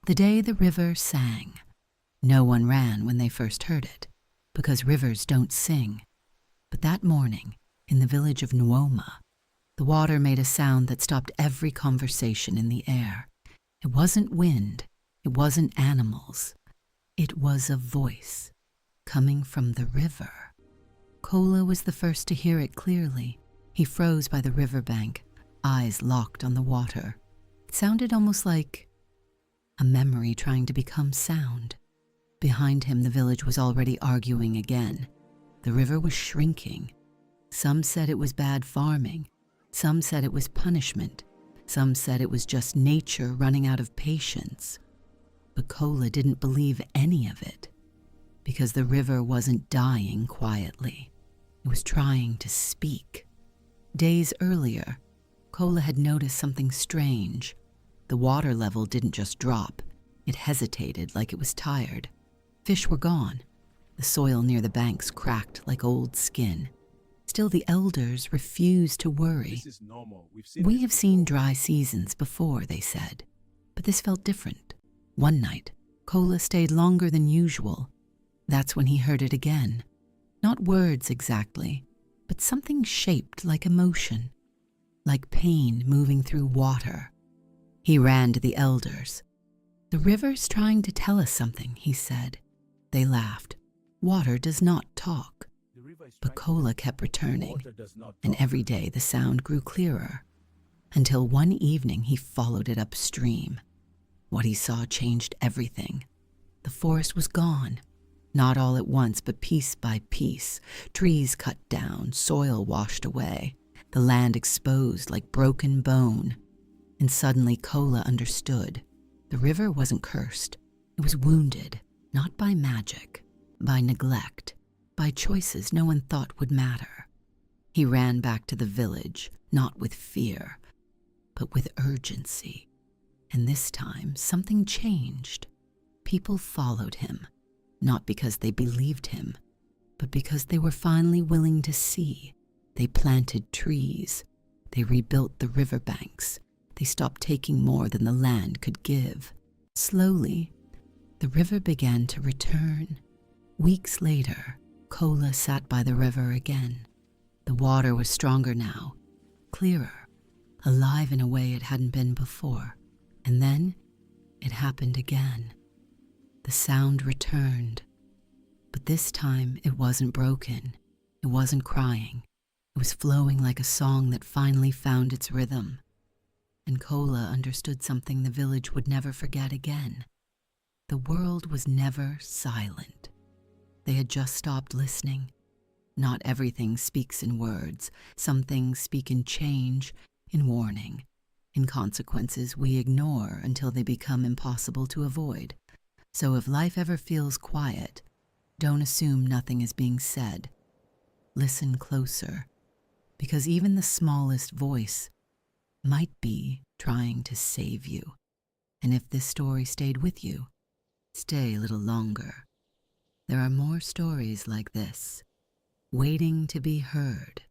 The day the river sang. No one ran when they first heard it, because rivers don't sing. But that morning, in the village of Nuoma, the water made a sound that stopped every conversation in the air. It wasn't wind, it wasn't animals. It was a voice coming from the river. Kola was the first to hear it clearly. He froze by the riverbank, eyes locked on the water. It sounded almost like a memory trying to become sound. Behind him, the village was already arguing again. The river was shrinking. Some said it was bad farming. Some said it was punishment. Some said it was just nature running out of patience. But Kola didn't believe any of it, because the river wasn't dying quietly. It was trying to speak. Days earlier, Kola had noticed something strange. The water level didn't just drop. It hesitated like it was tired. Fish were gone. The soil near the banks cracked like old skin. Still, the elders refused to worry. This is normal. We have seen dry seasons before, they said, but this felt different. One night, Kola stayed longer than usual. That's when he heard it again. Not words exactly, but something shaped like emotion, like pain moving through water. He ran to the elders. "The river's trying to tell us something," he said. They laughed. Water does not talk. But Kola kept returning, and every day the sound grew clearer, until one evening he followed it upstream. What he saw changed everything. The forest was gone, not all at once, but piece by piece. Trees cut down, soil washed away, the land exposed like broken bone. And suddenly Kola understood. The river wasn't cursed. It was wounded, not by magic, by neglect, by choices no one thought would matter. He ran back to the village, not with fear, but with urgency. And this time, something changed. People followed him, not because they believed him, but because they were finally willing to see. They planted trees. They rebuilt the riverbanks. They stopped taking more than the land could give. Slowly, the river began to return. Weeks later, Kola sat by the river again. The water was stronger now, clearer, alive in a way it hadn't been before. And then it happened again. The sound returned, but this time it wasn't broken. It wasn't crying. It was flowing like a song that finally found its rhythm. And Kola understood something the village would never forget again. The world was never silent. They had just stopped listening. Not everything speaks in words. Some things speak in change, in warning, in consequences we ignore until they become impossible to avoid. So if life ever feels quiet, don't assume nothing is being said. Listen closer, because even the smallest voice might be trying to save you. And if this story stayed with you, stay a little longer. There are more stories like this, waiting to be heard.